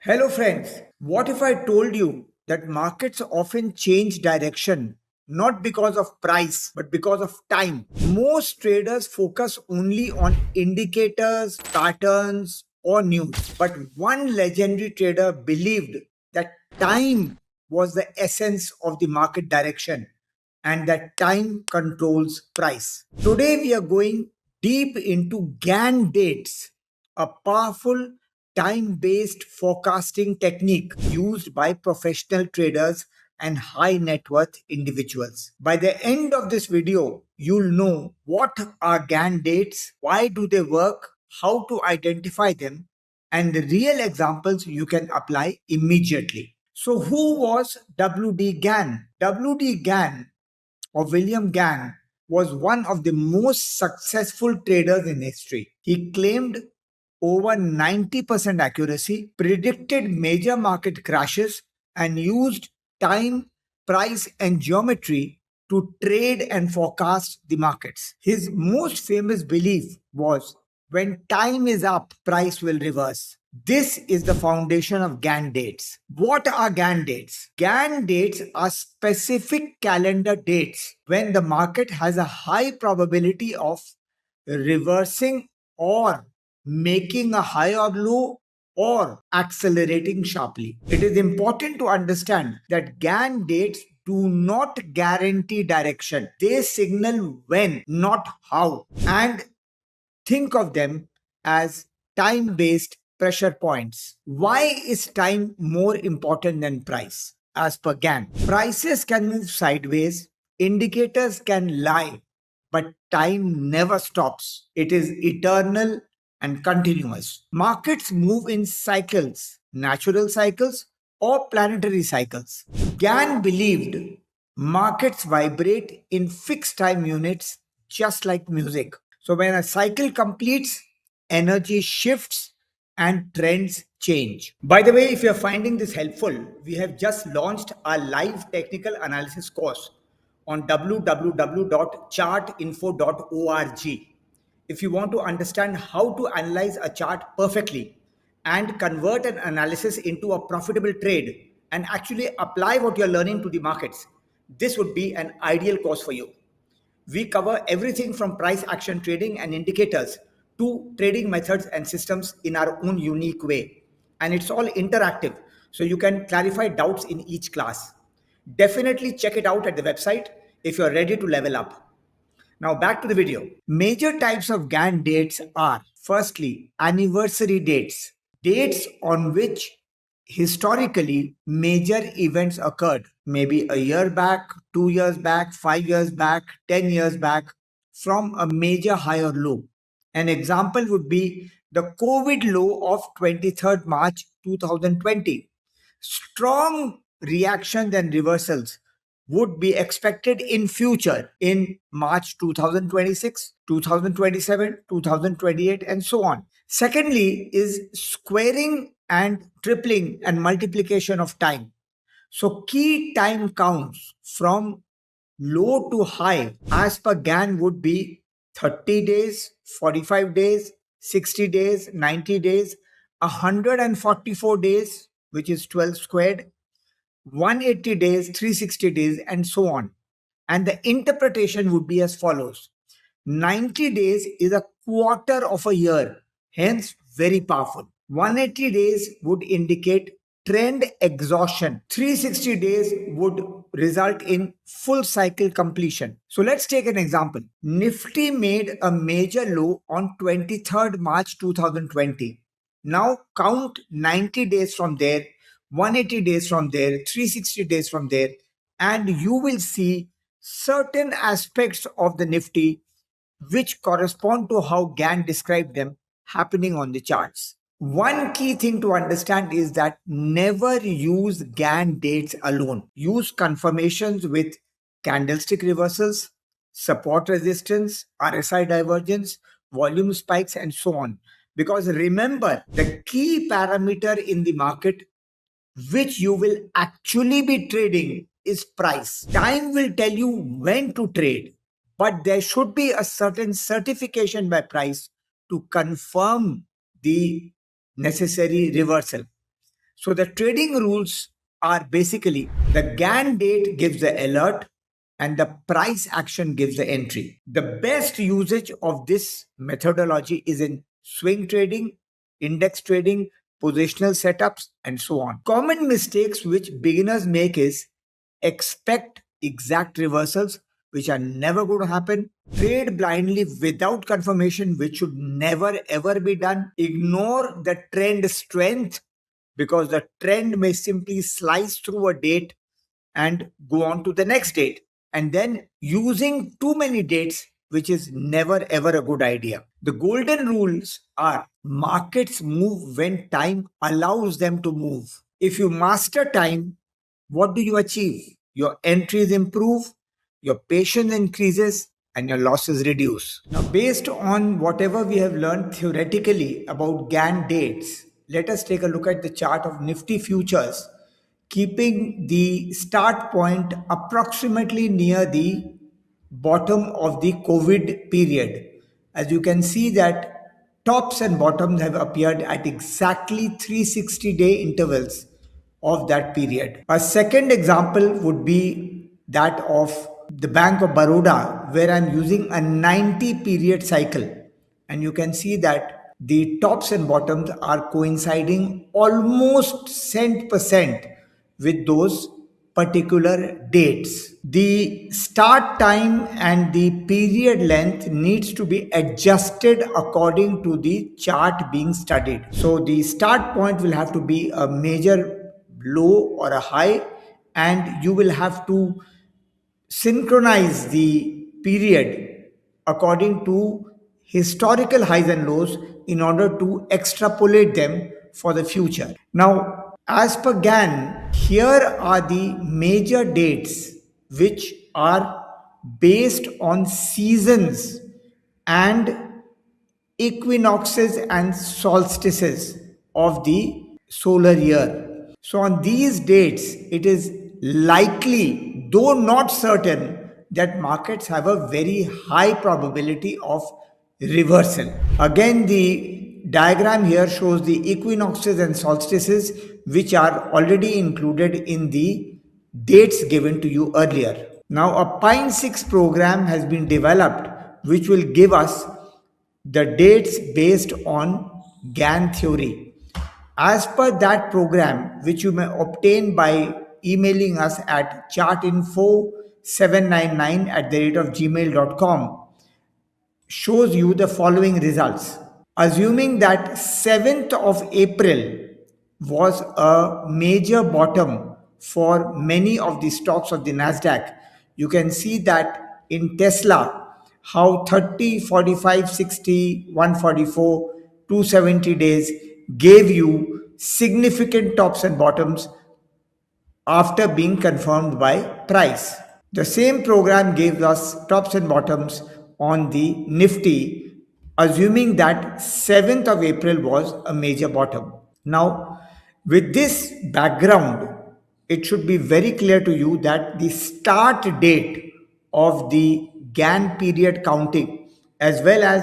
Hello, friends. What if I told you that markets often change direction not because of price but because of time? Most traders focus only on indicators, patterns, or news. But one legendary trader believed that time was the essence of the market direction and that time controls price. Today, we are going deep into Gann dates, a powerful time based forecasting technique used by professional traders and high net worth individuals. By the end of this video, you'll know what are Gann dates, why do they work, how to identify them, and the real examples you can apply immediately. So, who was W.D. Gann? W.D. Gann or William Gann was one of the most successful traders in history. He claimed over 90% accuracy, predicted major market crashes, and used time, price, and geometry to trade and forecast the markets. His most famous belief was when time is up, price will reverse. This is the foundation of Gann dates. What are Gann dates? Gann dates are specific calendar dates when the market has a high probability of reversing or making a high or low or accelerating sharply. It is important to understand that Gann dates do not guarantee direction. They signal when, not how. And think of them as time based pressure points. Why is time more important than price? As per Gann, prices can move sideways, indicators can lie, but time never stops. It is eternal and continuous. Markets move in cycles, natural cycles or planetary cycles. Gann believed markets vibrate in fixed time units just like music. So when a cycle completes, energy shifts and trends change. By the way, if you're finding this helpful, we have just launched our live technical analysis course on www.chartinfo.org. If you want to understand how to analyze a chart perfectly and convert an analysis into a profitable trade and actually apply what you're learning to the markets, this would be an ideal course for you. We cover everything from price action trading and indicators to trading methods and systems in our own unique way. And it's all interactive, so you can clarify doubts in each class. Definitely check it out at the website if you're ready to level up. Now back to the video. Major types of Gann dates are firstly, anniversary dates, dates on which historically major events occurred, maybe a year back, 2 years back, 5 years back, 10 years back, from a major high or low. An example would be the COVID low of 23rd March 2020. Strong reactions and reversals would be expected in future in March 2026, 2027, 2028, and so on. Secondly is squaring and tripling and multiplication of time. So key time counts from low to high as per Gann would be 30 days, 45 days, 60 days, 90 days, 144 days, which is 12 squared, 180 days, 360 days, and so on. And the interpretation would be as follows: 90 days is a quarter of a year, hence very powerful. 180 days would indicate trend exhaustion. 360 days would result in full cycle completion. So let's take an example. Nifty made a major low on 23rd March 2020. Now count 90 days from there, 180 days from there, 360 days from there, and you will see certain aspects of the Nifty which correspond to how Gann described them happening on the charts. One key thing to understand is that never use Gann dates alone. Use confirmations with candlestick reversals, support resistance, RSI divergence, volume spikes, and so on. Because remember, the key parameter in the market which you will actually be trading is price. Time will tell you when to trade, but there should be a certain certification by price to confirm the necessary reversal. So the trading rules are basically the Gann date gives the alert and the price action gives the entry. The best usage of this methodology is in swing trading, index trading, positional setups, and so on. Common mistakes which beginners make is expect exact reversals, which are never going to happen. Trade blindly without confirmation, which should never ever be done. Ignore the trend strength because the trend may simply slice through a date and go on to the next date. And then using too many dates, which is never ever a good idea. The golden rules are markets move when time allows them to move. If you master time, what do you achieve? Your entries improve, your patience increases, and your losses reduce. Now, based on whatever we have learned theoretically about Gann dates, let us take a look at the chart of Nifty futures, keeping the start point approximately near the bottom of the COVID period. As you can see that tops and bottoms have appeared at exactly 360-day intervals of that period. A second example would be that of the Bank of Baroda, where I'm using a 90 period cycle. And you can see that the tops and bottoms are coinciding almost cent percent with those particular dates. The start time and the period length needs to be adjusted according to the chart being studied. So the start point will have to be a major low or a high, and you will have to synchronize the period according to historical highs and lows in order to extrapolate them for the future. Now, as per Gann, here are the major dates which are based on seasons and equinoxes and solstices of the solar year. So, on these dates, it is likely, though not certain, that markets have a very high probability of reversal. Again, the diagram here shows the equinoxes and solstices, which are already included in the dates given to you earlier. Now, a Pine 6 program has been developed which will give us the dates based on Gann theory. As per that program, which you may obtain by emailing us at chartinfo799 at the rate of gmail.com, shows you the following results. Assuming that 7th of April was a major bottom for many of the stocks of the Nasdaq, you can see that in Tesla, how 30, 45, 60, 144, 270 days gave you significant tops and bottoms after being confirmed by price. The same program gave us tops and bottoms on the Nifty, assuming that 7th of April was a major bottom. Now, with this background, it should be very clear to you that the start date of the Gann period counting, as well as the